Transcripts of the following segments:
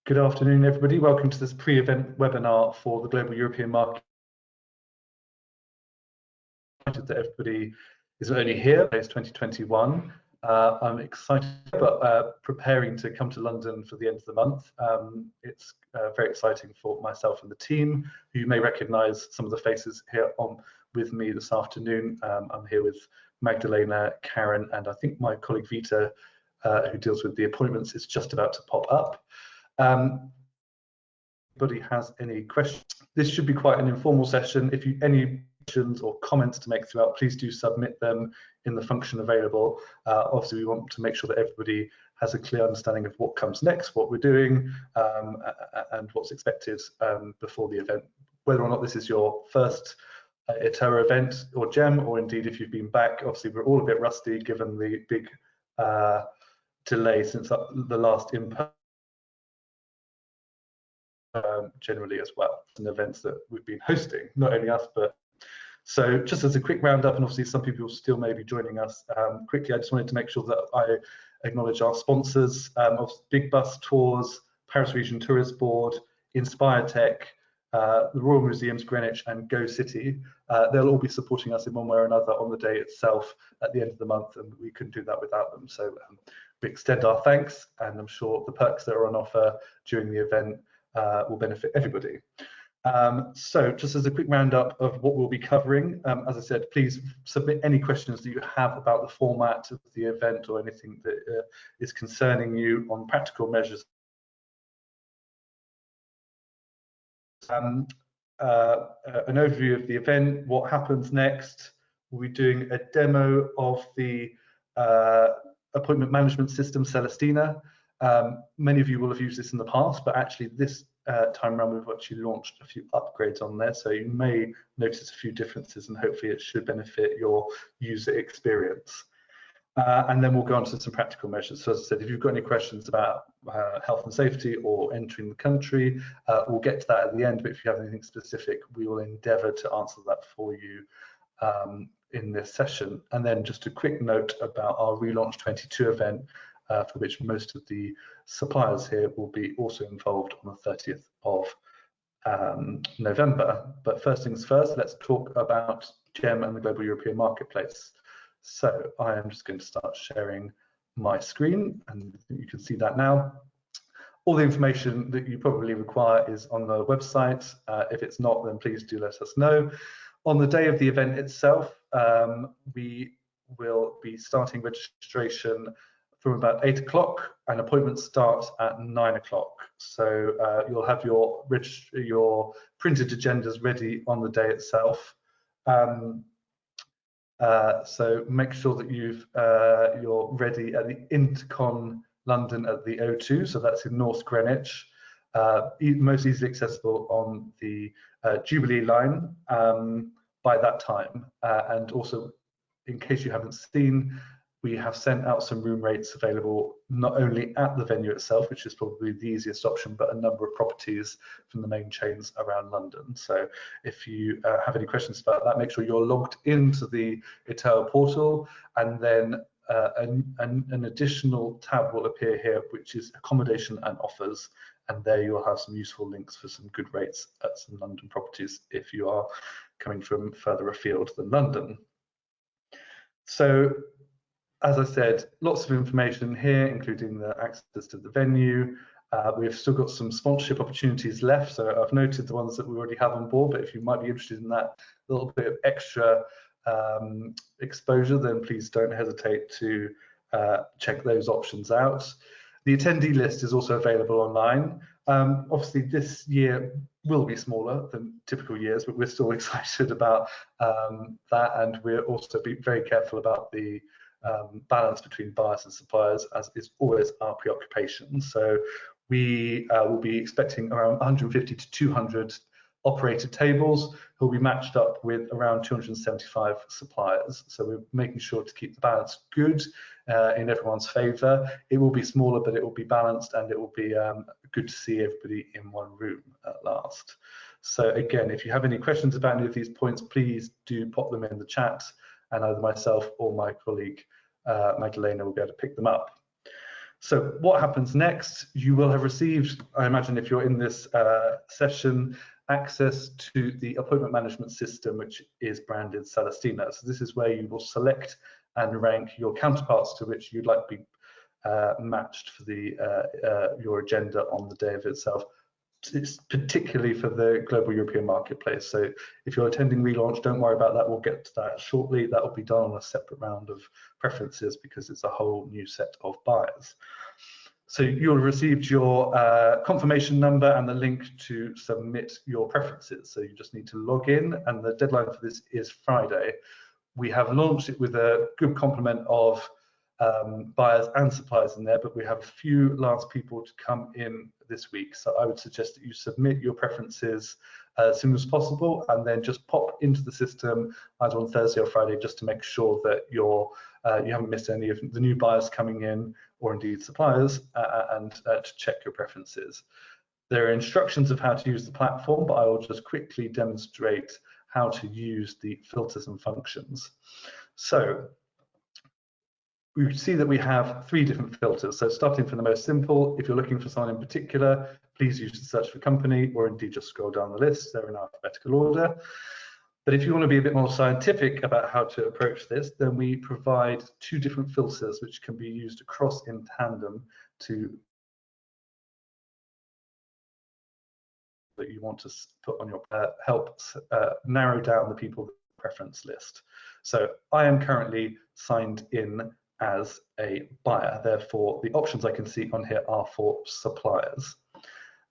Good afternoon, everybody. Welcome to this pre-event webinar for the Global European Market. That everybody is only here. It's 2021. I'm excited about preparing to come to London for the end of the month. It's very exciting for myself and the team, who you may recognise some of the faces here on with me this afternoon. I'm here with Magdalena, Karen, and I think my colleague Vita, who deals with the appointments, is just about to pop up. Anybody has any questions? This should be quite an informal session. If you any questions or comments to make throughout, please do submit them in the function available. Obviously, we want to make sure that everybody has a clear understanding of what comes next, what we're doing, and what's expected before the event. Whether or not this is your first ETOA event or GEM, or indeed if you've been back, obviously we're all a bit rusty given the big delay since the last in-person generally as well, and events that we've been hosting, not only us, but so just as a quick roundup, and obviously some people still may be joining us quickly, I just wanted to make sure that I acknowledge our sponsors of Big Bus Tours, Paris Region Tourist Board, Inspire Tech, the Royal Museums Greenwich, and Go City. They'll all be supporting us in one way or another on the day itself at the end of the month, and we couldn't do that without them. So we extend our thanks, and I'm sure the perks that are on offer during the event will benefit everybody. So just as a quick roundup of what we'll be covering, as I said, please submit any questions that you have about the format of the event or anything that is concerning you on practical measures. An overview of the event, what happens next. We'll be doing a demo of the appointment management system, Celestina. Many of you will have used this in the past, but actually this time around we've actually launched a few upgrades on there, so you may notice a few differences, and hopefully it should benefit your user experience. And then we'll go on to some practical measures. So as I said, if you've got any questions about health and safety or entering the country, we'll get to that at the end, but if you have anything specific, we will endeavour to answer that for you in this session. And then just a quick note about our Relaunch 22 event, for which most of the suppliers here will be also involved on the 30th of November. But first things first, let's talk about GEM and the Global European Marketplace. So I am just going to start sharing my screen, and you can see that now. All the information that you probably require is on the website. If it's not, then please do let us know. On the day of the event itself, we will be starting registration from about 8 o'clock, and appointments start at 9 o'clock. So you'll have your printed agendas ready on the day itself. So make sure that you're ready at the Intercon London at the O2, so that's in North Greenwich, most easily accessible on the Jubilee line by that time. And also, in case you haven't seen, we have sent out some room rates available not only at the venue itself, which is probably the easiest option, but a number of properties from the main chains around London. So if you have any questions about that, make sure you're logged into the ETOA portal, and then an additional tab will appear here, which is accommodation and offers, and there you'll have some useful links for some good rates at some London properties if you are coming from further afield than London. So, as I said, lots of information here, including the access to the venue. We've still got some sponsorship opportunities left, so I've noted the ones that we already have on board, but if you might be interested in that little bit of extra exposure, then please don't hesitate to check those options out. The attendee list is also available online. Obviously, this year will be smaller than typical years, but we're still excited about that, and we're also being very careful about the balance between buyers and suppliers, as is always our preoccupation. So we will be expecting around 150 to 200 operated tables who will be matched up with around 275 suppliers. So we're making sure to keep the balance good in everyone's favour. It will be smaller, but it will be balanced, and it will be good to see everybody in one room at last. So again, if you have any questions about any of these points, please do pop them in the chat, and either myself or my colleague Magdalena will be able to pick them up. So what happens next? You will have received, I imagine if you're in this session, access to the appointment management system, which is branded Celestina. So this is where you will select and rank your counterparts to which you'd like to be matched for your agenda on the day of itself. It's particularly for the global European marketplace. So if you're attending relaunch, don't worry about that. We'll get to that shortly. That will be done on a separate round of preferences because it's a whole new set of buyers. So you'll have received your confirmation number and the link to submit your preferences. So you just need to log in, and the deadline for this is Friday. We have launched it with a good complement of buyers and suppliers in there, but we have a few last people to come in this week. So I would suggest that you submit your preferences as soon as possible, and then just pop into the system either on Thursday or Friday just to make sure that you haven't missed any of the new buyers coming in, or indeed suppliers, and to check your preferences. There are instructions of how to use the platform, but I will just quickly demonstrate how to use the filters and functions. So we see that we have 3 different filters. So starting from the most simple, if you're looking for someone in particular, please use the search for company, or indeed just scroll down the list. They're in alphabetical order. But if you want to be a bit more scientific about how to approach this, then we provide 2 different filters which can be used across in tandem to that you want to put on your help narrow down the people preference list. So I am currently signed in as a buyer. Therefore, the options I can see on here are for suppliers.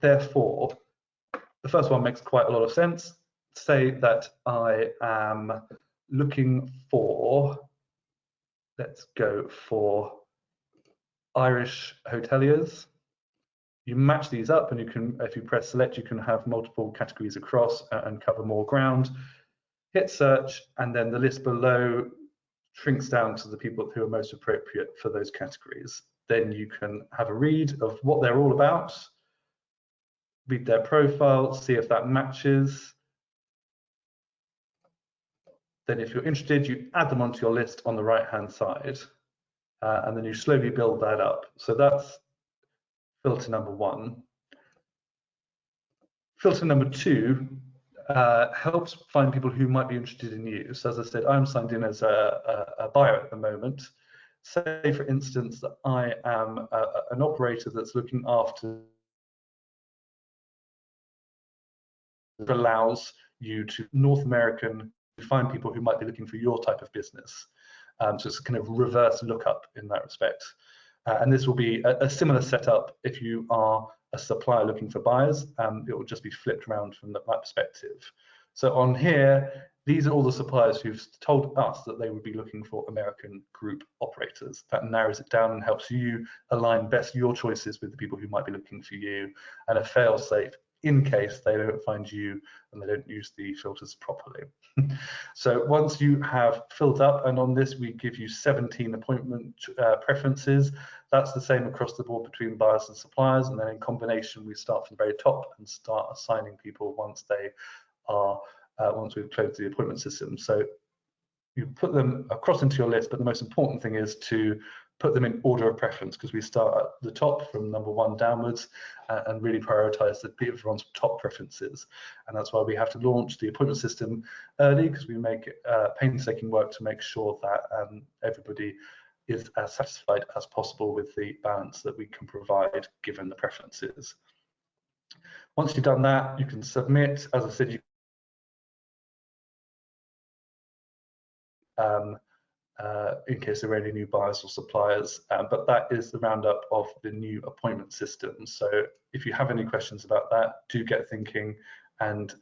Therefore, the first one makes quite a lot of sense. Say that I am looking for, let's go for Irish hoteliers. You match these up, and you can, if you press select, you can have multiple categories across and cover more ground. Hit search, and then the list below shrinks down to the people who are most appropriate for those categories. Then you can have a read of what they're all about, read their profile, see if that matches. Then if you're interested, you add them onto your list on the right-hand side, and then you slowly build that up. So that's filter number 1. Filter number 2 helps find people who might be interested in you. So as I said, I'm signed in as a buyer at the moment. Say, for instance, that I am an operator that's looking after, allows you to North American find people who might be looking for your type of business. So it's a kind of reverse lookup in that respect. And this will be a similar setup if you are a supplier looking for buyers. It will just be flipped around from that perspective. So on here, these are all the suppliers who've told us that they would be looking for American group operators. That narrows it down and helps you align best your choices with the people who might be looking for you, and a fail-safe in case they don't find you and they don't use the filters properly. So once you have filled up, and on this we give you 17 appointment preferences, that's the same across the board between buyers and suppliers, and then in combination we start from the very top and start assigning people once they are once we've closed the appointment system. So you put them across into your list, but the most important thing is to put them in order of preference, because we start at the top from number 1 downwards and really prioritize everyone's top preferences. And that's why we have to launch the appointment system early, because we make painstaking work to make sure that everybody is as satisfied as possible with the balance that we can provide given the preferences. Once you've done that, you can submit. As I said, you in case there are any new buyers or suppliers, but that is the roundup of the new appointment system. So if you have any questions about that, do get thinking, and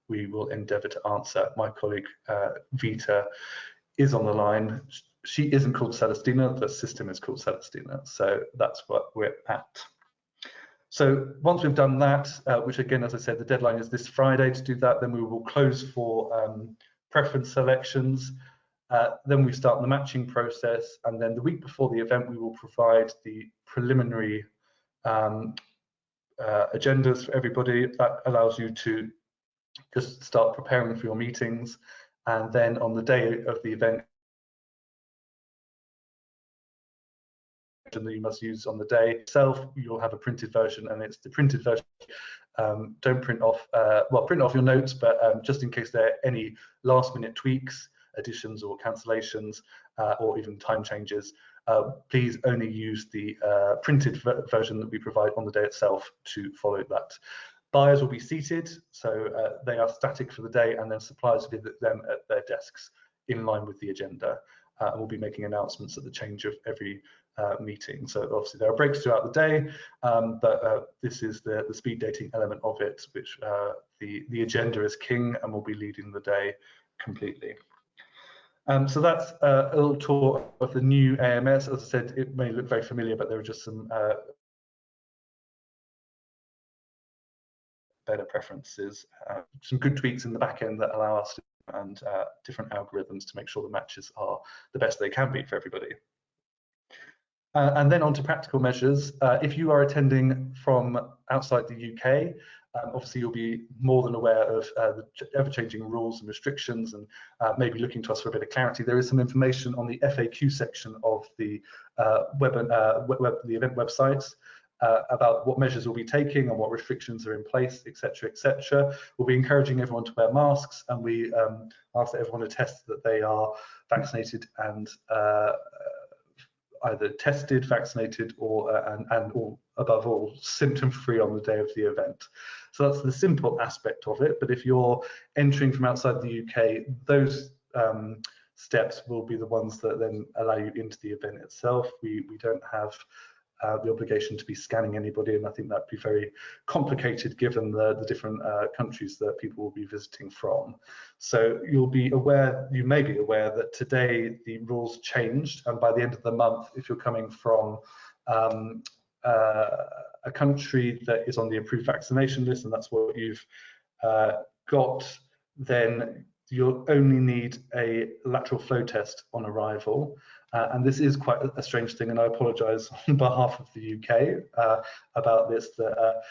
we will endeavour to answer. My colleague Vita is on the line. She isn't called Celestina, the system is called Celestina, so that's what we're at. So once we've done that, which again, as I said, the deadline is this Friday to do that, then we will close for preference selections. Then we start the matching process, and then the week before the event we will provide the preliminary agendas for everybody. That allows you to just start preparing for your meetings, and then on the day of the event that you must use on the day itself. You'll have a printed version, and it's the printed version. Don't print off, print off your notes, but just in case there are any last-minute tweaks, additions or cancellations, or even time changes, please only use the printed version that we provide on the day itself to follow that. Buyers will be seated, so they are static for the day, and then suppliers visit them at their desks in line with the agenda. And we'll be making announcements at the change of every meeting. So obviously there are breaks throughout the day, but this is the speed dating element of it, which the agenda is king and will be leading the day completely. So that's a little tour of the new AMS. As I said, it may look very familiar, but there are just some better preferences, some good tweaks in the back end that allow us to, and different algorithms to make sure the matches are the best they can be for everybody. And then on to practical measures. If you are attending from outside the UK, obviously you'll be more than aware of the ever-changing rules and restrictions, and maybe looking to us for a bit of clarity. There is some information on the FAQ section of the the event website about what measures we'll be taking and what restrictions are in place, etc., etc. We'll be encouraging everyone to wear masks, and we ask that everyone attest that they are vaccinated and either tested, vaccinated, or or above all, symptom-free on the day of the event. So that's the simple aspect of it. But if you're entering from outside the UK, those steps will be the ones that then allow you into the event itself. We don't have the obligation to be scanning anybody, and I think that'd be very complicated given the different countries that people will be visiting from. So you'll be aware, you may be aware, that today the rules changed, and by the end of the month, if you're coming from a country that is on the approved vaccination list, and that's what you've got, then you'll only need a lateral flow test on arrival. And this is quite a strange thing, and I apologise on behalf of the UK about this, that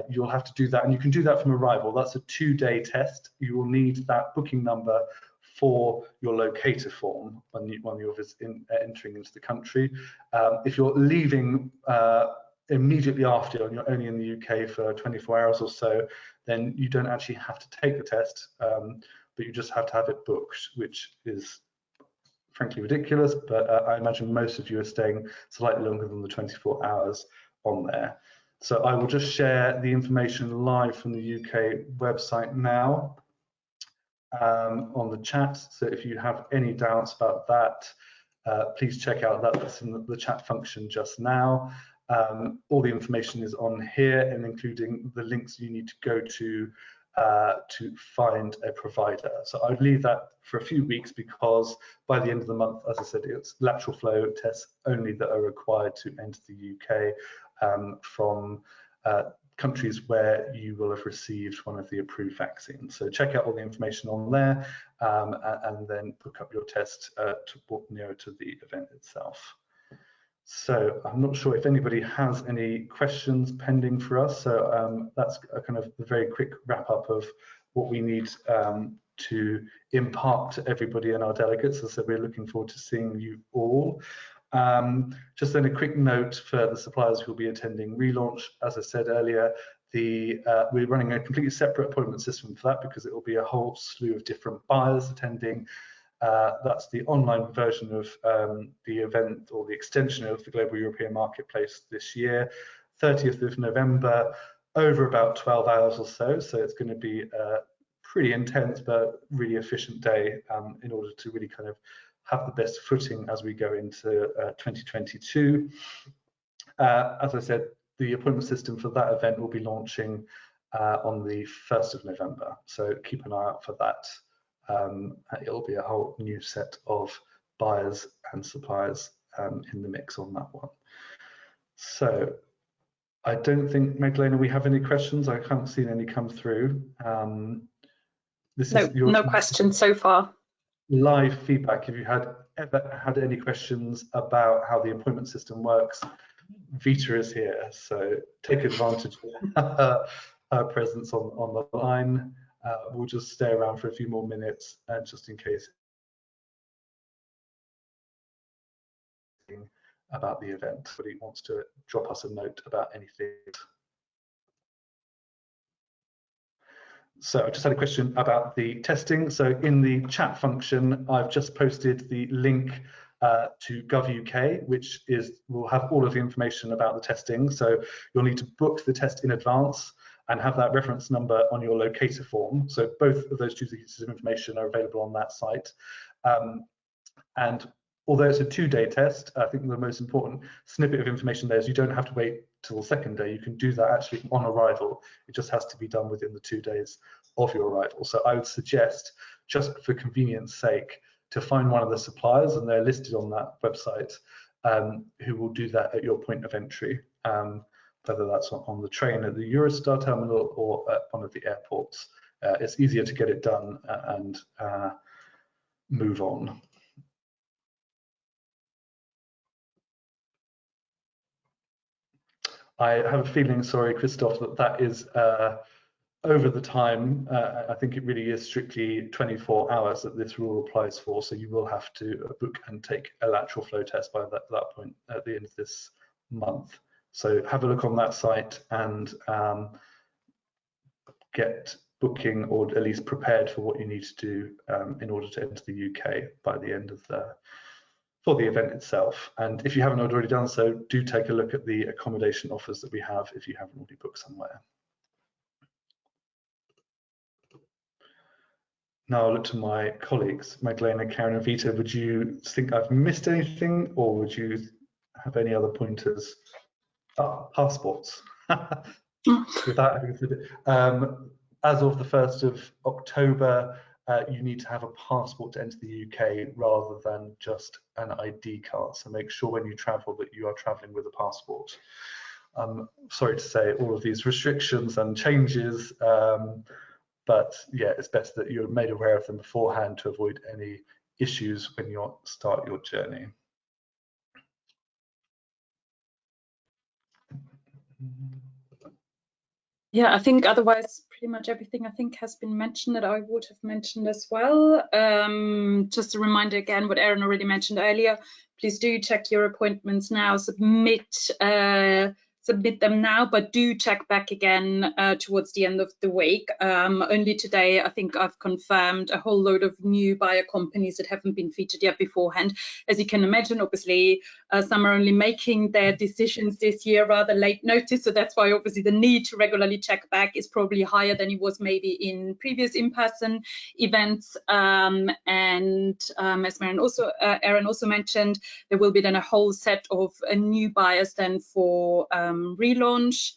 you'll have to do that, and you can do that from arrival. That's a 2-day test. You will need that booking number for your locator form when you're entering into the country. If you're leaving immediately after, and you're only in the UK for 24 hours or so, then you don't actually have to take the test, but you just have to have it booked, which is frankly ridiculous, but I imagine most of you are staying slightly longer than the 24 hours on there. So I will just share the information live from the UK website now on the chat. So if you have any doubts about that, please check out that. That's in the chat function just now. All the information is on here, and including the links you need to go to find a provider. So I'd leave that for a few weeks, because by the end of the month, as I said, it's lateral flow tests only that are required to enter the UK from countries where you will have received one of the approved vaccines. So check out all the information on there, and then book up your test to walk nearer to the event itself. So I'm not sure if anybody has any questions pending for us. So that's a kind of a very quick wrap up of what we need to impart to everybody and our delegates. As I said, we're looking forward to seeing you all. Just then a quick note for the suppliers who will be attending relaunch. As I said earlier, we're running a completely separate appointment system for that, because it will be a whole slew of different buyers attending. That's the online version of the event, or the extension of the Global European Marketplace this year, 30th of November, over about 12 hours or so. So it's going to be a pretty intense but really efficient day in order to really kind of have the best footing as we go into 2022. As I said, the appointment system for that event will be launching on the 1st of November. So keep an eye out for that. It'll be a whole new set of buyers and suppliers in the mix on that one. So I don't think, Magdalena, we have any questions. I haven't seen any come through. No questions so far. Live feedback. If you ever had any questions about how the appointment system works, Vita is here. So take advantage of her presence on the line. We'll just stay around for a few more minutes, just in case about the event. If anybody wants to drop us a note about anything. So I just had a question about the testing. So in the chat function, I've just posted the link to GovUK, which will have all of the information about the testing. So you'll need to book the test in advance and have that reference number on your locator form. So both of those two pieces of information are available on that site. And although it's a 2-day test, I think the most important snippet of information there is you don't have to wait till the second day. You can do that actually on arrival. It just has to be done within the 2 days of your arrival. So I would suggest, just for convenience sake, to find one of the suppliers, and they're listed on that website, who will do that at your point of entry, whether that's on the train at the Eurostar terminal or at one of the airports. It's easier to get it done and move on. I have a feeling, sorry, Christoph, that is over the time. I think it really is strictly 24 hours that this rule applies for, so you will have to book and take a lateral flow test by that point at the end of this month. So have a look on that site and get booking, or at least prepared for what you need to do in order to enter the UK by the end of for the event itself. And if you haven't already done so, do take a look at the accommodation offers that we have if you haven't already booked somewhere. Now I'll look to my colleagues, Magdalena, Karen and Vita. Would you think I've missed anything, or would you have any other pointers? Passports. Without having to, as of the 1st of October, you need to have a passport to enter the UK rather than just an ID card. So make sure when you travel that you are traveling with a passport. Sorry to say all of these restrictions and changes, but yeah, it's best that you're made aware of them beforehand to avoid any issues when you start your journey. Yeah, I think otherwise pretty much everything I think has been mentioned that I would have mentioned as well. Just a reminder again, what Aaron already mentioned earlier, please do check your appointments now, submit them now, but do check back again towards the end of the week. Only today, I think I've confirmed a whole load of new buyer companies that haven't been featured yet beforehand. As you can imagine, obviously, some are only making their decisions this year rather late notice, so that's why obviously the need to regularly check back is probably higher than it was maybe in previous in-person events. And as Aaron also mentioned, there will be then a whole set of new buyers then for relaunch.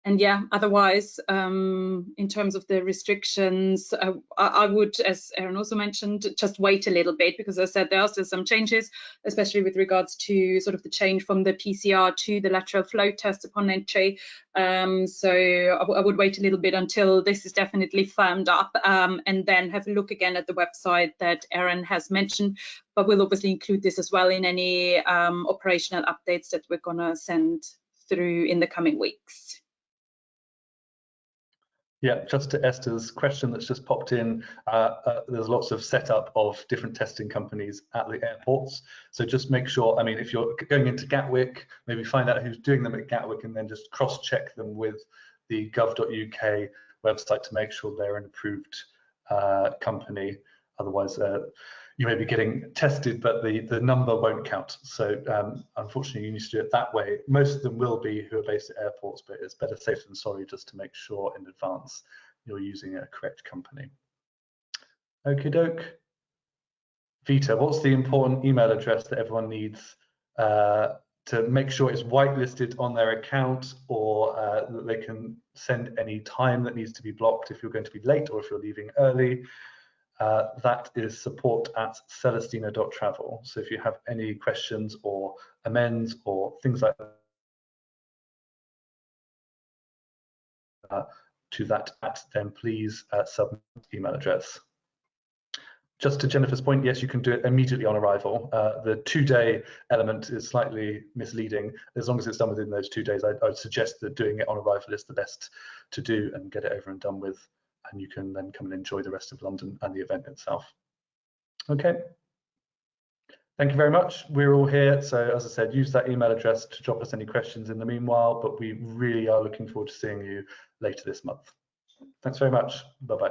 And yeah, otherwise, in terms of the restrictions, I would, as Aaron also mentioned, just wait a little bit, because as I said, there are still some changes, especially with regards to sort of the change from the PCR to the lateral flow test upon entry. So I would wait a little bit until this is definitely firmed up, and then have a look again at the website that Aaron has mentioned. But we'll obviously include this as well in any operational updates that we're going to send through in the coming weeks. Yeah, just to Esther's question that's just popped in, there's lots of setup of different testing companies at the airports. So just make sure, I mean, if you're going into Gatwick, maybe find out who's doing them at Gatwick and then just cross-check them with the gov.uk website to make sure they're an approved company. Otherwise, you may be getting tested, but the number won't count. So unfortunately, you need to do it that way. Most of them will be who are based at airports, but it's better safe than sorry just to make sure in advance you're using a correct company. Okie doke. Vita, what's the important email address that everyone needs to make sure it's whitelisted on their account, or that they can send any time that needs to be blocked if you're going to be late or if you're leaving early? That is support@celestina.travel. So if you have any questions or amends or things like that to that, then please submit email address. Just to Jennifer's point, yes, you can do it immediately on arrival. The 2-day element is slightly misleading. As long as it's done within those 2 days, I would suggest that doing it on arrival is the best to do and get it over and done with. And you can then come and enjoy the rest of London and the event itself. Okay. Thank you very much. We're all here. So as I said, use that email address to drop us any questions in the meanwhile, but we really are looking forward to seeing you later this month. Thanks very much. Bye-bye.